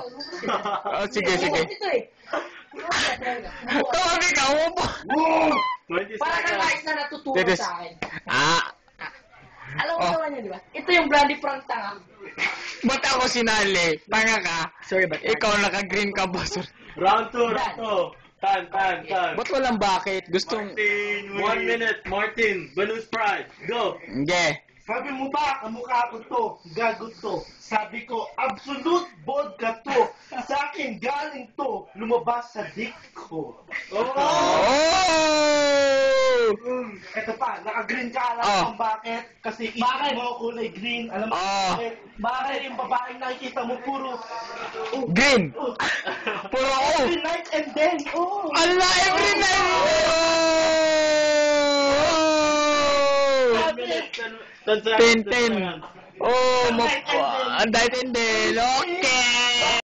Oh, sige, sige. Ito eh. Tawabi ka, umupo. 20 Para kang seconds. guys na natuturo Titis. sa akin. Ah, Alam mo Oh. naman yun, di ba? Ito yung Brandy Frank tanga. ba't ako sinali? Tanga ka. Sorry, but Ikaw naka-green ka ba? Sir? Round 2, round 2. Tan. Ba't walang bakit? Gustong... Martin, 1 minute. Martin, Balloons Pride. Go. Hindi. Sabi mo ba, kamukha ko to, gago to. Sabi ko, absolute vodka to. Sa akin galing to, lumabas sa dick ko. Oh! Ito pa, naka-green ka, alam Oh. mo kung bakit? Kasi isip mo kulay green, alam mo Oh. bakit? Bakit yung babaeng nakikita mo puro, Green! Puro oh! every night and day, oh. Allah, every night! Oh! 10 minutes. 10 seconds. 10. Oh, ang dahil hindi, no?